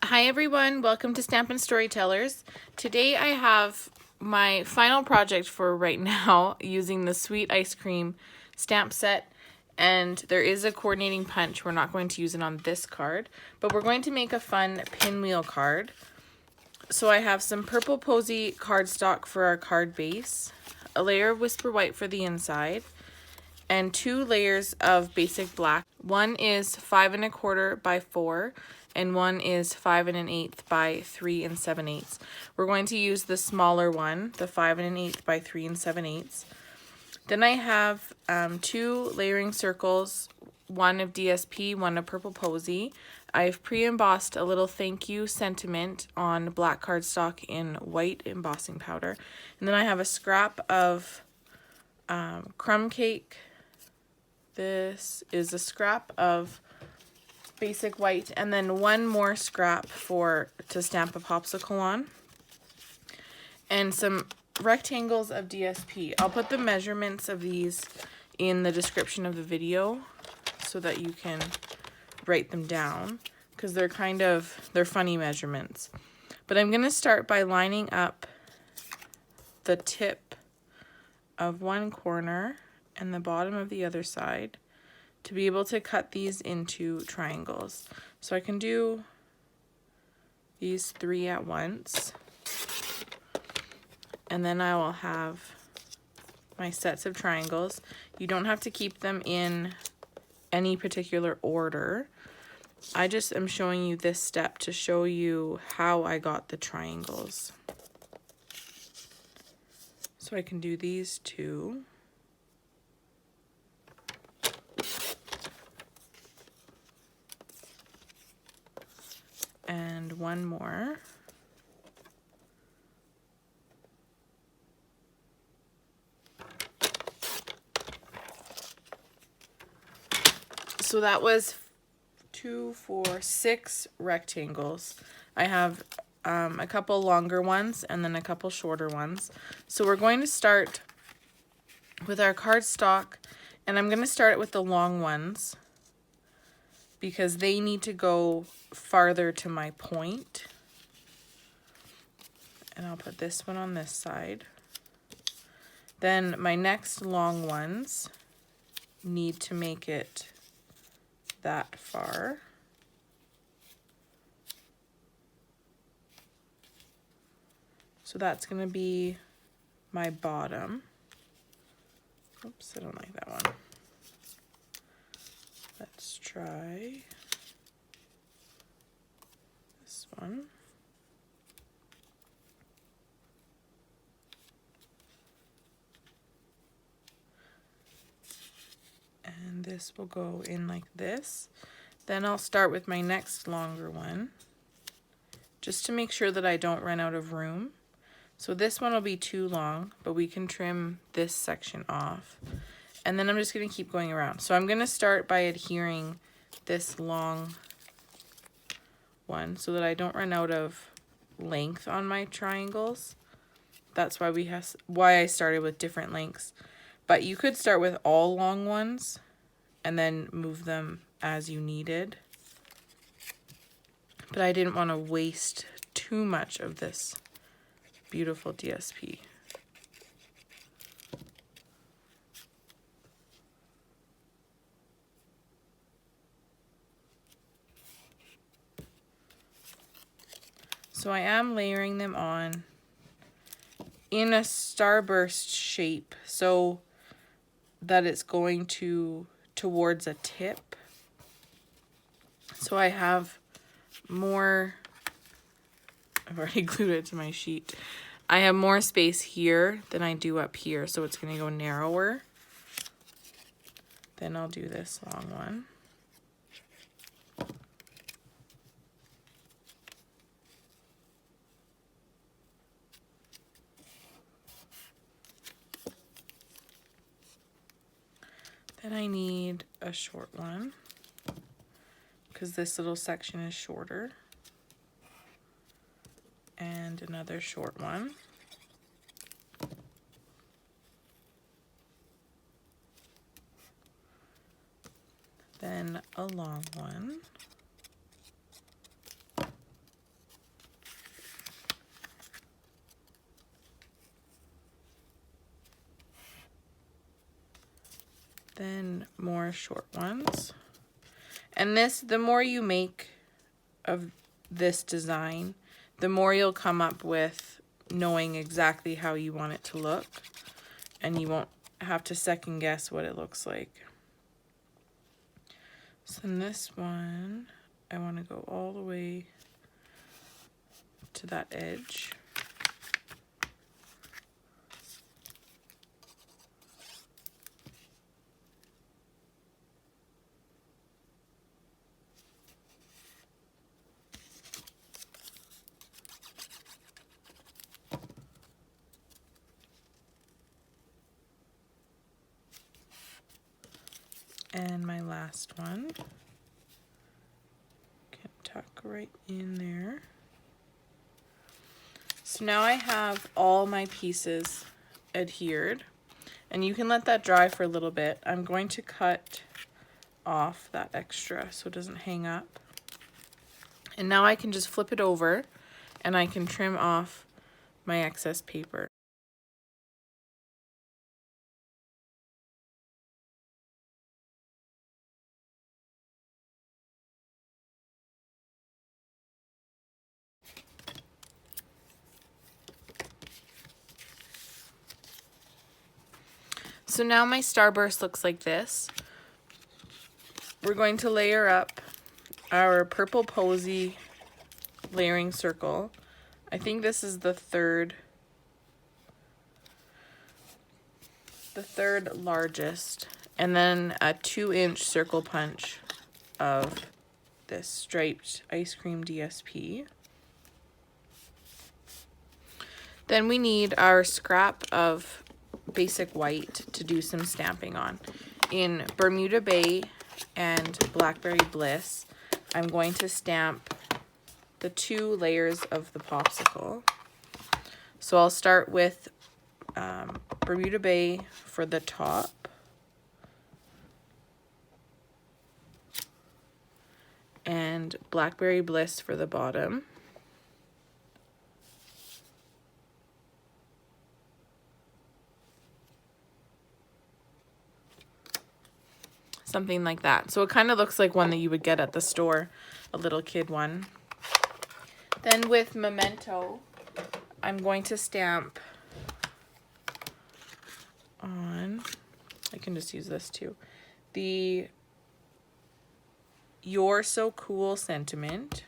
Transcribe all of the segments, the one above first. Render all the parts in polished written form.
Hi everyone, welcome to Stampin' Storytellers. Today I have my final project for right now using the Sweet Ice Cream stamp set, and there is a coordinating punch. We're not going to use it on this card, but we're going to make a fun pinwheel card. So I have some Purple Posy cardstock for our card base, a layer of Whisper White for the inside, and 2 layers of basic black. One is 5 1/4 by 4, and one is 5 1/8 by 3 7/8. We're going to use the smaller one, the 5 1/8 by 3 7/8. Then I have 2 layering circles, one of DSP, one of Purple Posy. I've pre-embossed a little thank you sentiment on black cardstock in white embossing powder. And then I have a scrap of crumb cake. This is a scrap of basic white, and then one more scrap to stamp a popsicle on, and some rectangles of DSP. I'll put the measurements of these in the description of the video so that you can write them down, because they're funny measurements. But I'm going to start by lining up the tip of one corner and the bottom of the other side to be able to cut these into triangles. So I can do these 3 at once, and then I will have my sets of triangles. You don't have to keep them in any particular order. I just am showing you this step to show you how I got the triangles. So I can do these 2. And one more. So that was 2, 4, 6 rectangles. I have a couple longer ones and then a couple shorter ones. So we're going to start with our cardstock, and I'm going to start it with the long ones because they need to go farther to my point. And I'll put this one on this side. Then my next long ones need to make it that far. So that's going to be my bottom. Oops, I don't like that one. Let's try this one. And this will go in like this. Then I'll start with my next longer one, just to make sure that I don't run out of room. So this one will be too long, but we can trim this section off. And then I'm just going to keep going around. So I'm going to start by adhering this long one so that I don't run out of length on my triangles. That's why I started with different lengths. But you could start with all long ones and then move them as you needed. But I didn't want to waste too much of this beautiful DSP. So I am layering them on in a starburst shape so that it's going towards a tip. So I have more, I've already glued it to my sheet. I have more space here than I do up here, so it's going to go narrower. Then I'll do this long one. Then I need a short one because this little section is shorter. And another short one. Then a long one. then more short ones. And this, the more you make of this design, the more you'll come up with knowing exactly how you want it to look, and you won't have to second guess what it looks like. So in this one, I want to go all the way to that edge. And my last one can tuck right in there. So now I have all my pieces adhered, and you can let that dry for a little bit. I'm going to cut off that extra so it doesn't hang up. And now I can just flip it over and I can trim off my excess paper. So now my Starburst looks like this. We're going to layer up our Purple Posy layering circle. I think this is the third largest, and then a 2-inch circle punch of this striped ice cream DSP. Then we need our scrap of basic white to do some stamping on. In Bermuda Bay and Blackberry Bliss, I'm going to stamp the 2 layers of the popsicle. So I'll start with Bermuda Bay for the top, and Blackberry Bliss for the bottom. Something like that. So it kind of looks like one that you would get at the store, a little kid one. Then with Memento, I'm going to stamp on, I can just use this too, the "You're So Cool" sentiment,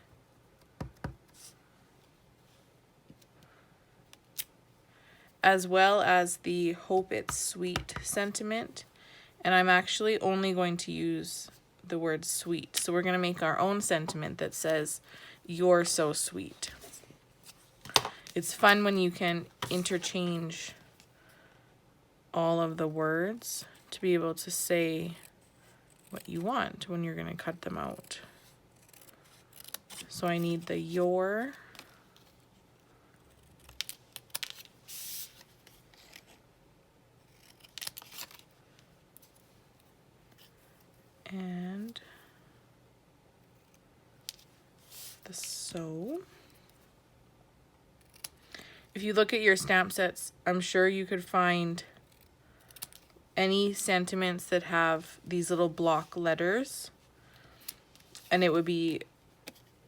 as well as the "Hope It's Sweet" sentiment. And I'm actually only going to use the word sweet. So we're going to make our own sentiment that says, "You're so sweet." It's fun when you can interchange all of the words to be able to say what you want when you're going to cut them out. So I need the "your," and the "so." If you look at your stamp sets, I'm sure you could find any sentiments that have these little block letters, and it would be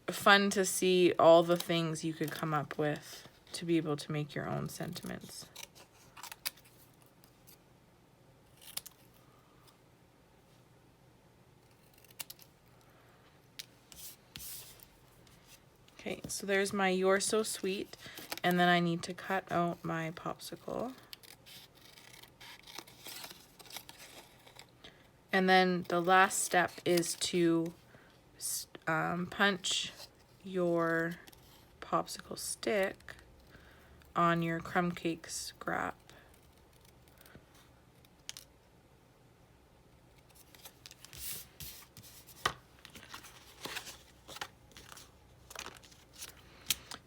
fun to see all the things you could come up with to be able to make your own sentiments. Okay, so there's my "You're So Sweet," and then I need to cut out my popsicle. And then the last step is to punch your popsicle stick on your crumb cake scrap.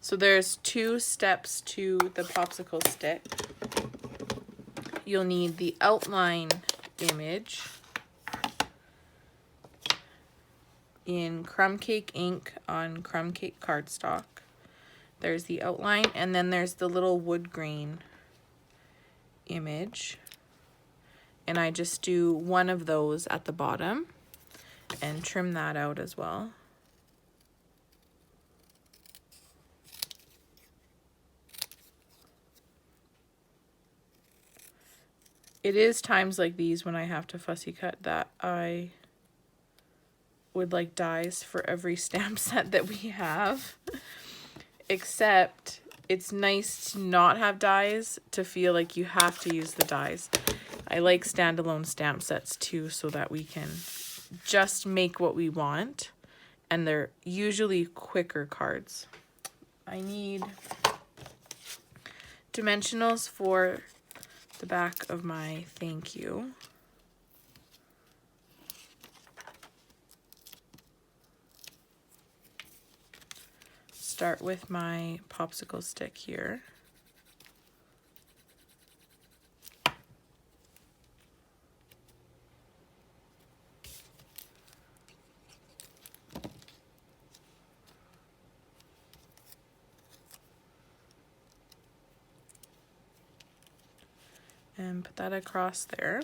So there's 2 steps to the popsicle stick. You'll need the outline image in crumb cake ink on crumb cake cardstock. There's the outline, and then there's the little wood grain image. and I just do one of those at the bottom and trim that out as well. It is times like these when I have to fussy cut that I would like dies for every stamp set that we have. Except it's nice to not have dies, to feel like you have to use the dies. I like standalone stamp sets too, so that we can just make what we want, and they're usually quicker cards. I need dimensionals for the back of my thank you. Start with my popsicle stick here. And put that across there.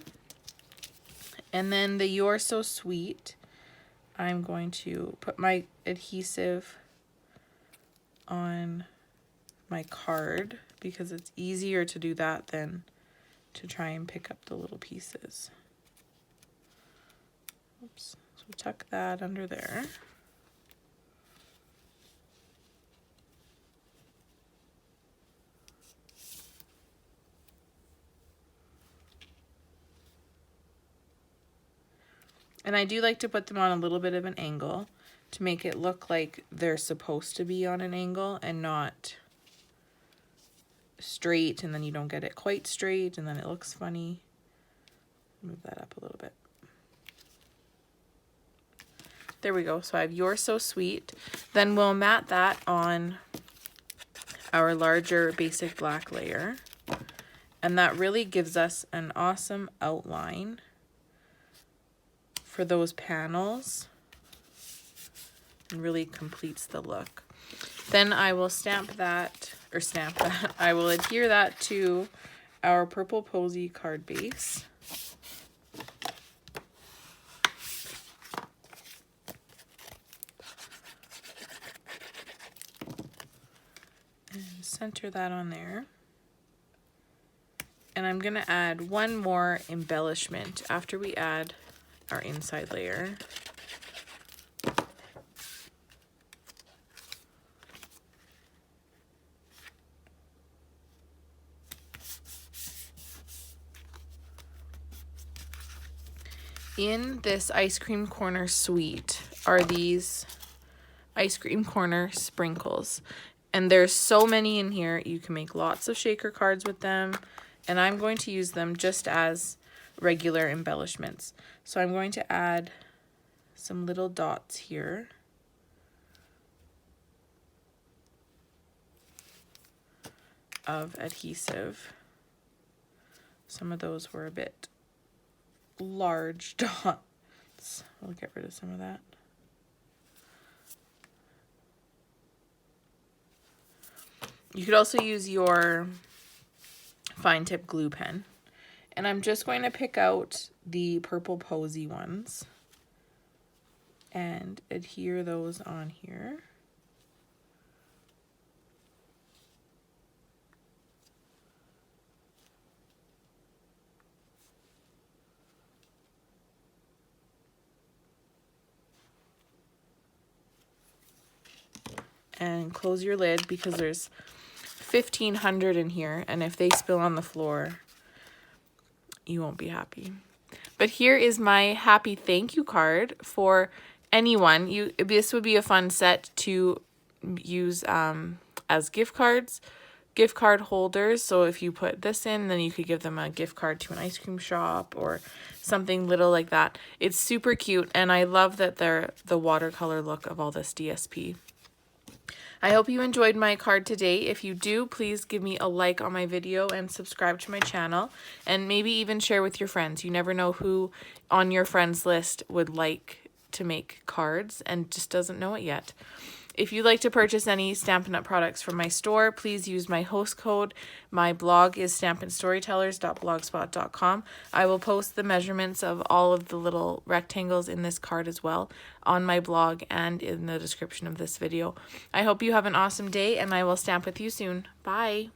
And then the You're So Sweet, I'm going to put my adhesive on my card because it's easier to do that than to try and pick up the little pieces. Oops. So tuck that under there. And I do like to put them on a little bit of an angle to make it look like they're supposed to be on an angle and not straight, and then you don't get it quite straight and then it looks funny. Move that up a little bit. There we go. So I have You're So Sweet. Then we'll mat that on our larger basic black layer. And that really gives us an awesome outline for those panels and really completes the look. Then I will I will adhere that to our Purple Posy card base. And center that on there. And I'm gonna add one more embellishment after we add our inside layer. In this ice cream corner suite are these ice cream corner sprinkles, and there's so many in here. You can make lots of shaker cards with them, and I'm going to use them just as regular embellishments. So I'm going to add some little dots here. Of adhesive. Some of those were a bit large dots. I'll get rid of some of that. You could also use your fine tip glue pen. And I'm just going to pick out the Purple Posy ones and adhere those on here. And close your lid because there's 1,500 in here, and if they spill on the floor, you won't be happy. But here is my happy thank you card for anyone. This would be a fun set to use as gift cards, gift card holders. So if you put this in, then you could give them a gift card to an ice cream shop or something little like that. It's super cute, and I love that they're the watercolor look of all this DSP. I hope you enjoyed my card today. If you do, please give me a like on my video and subscribe to my channel, and maybe even share with your friends. You never know who on your friends list would like to make cards and just doesn't know it yet. If you'd like to purchase any Stampin' Up! Products from my store, please use my host code. My blog is stampinstorytellers.blogspot.com. I will post the measurements of all of the little rectangles in this card as well on my blog and in the description of this video. I hope you have an awesome day, and I will stamp with you soon. Bye!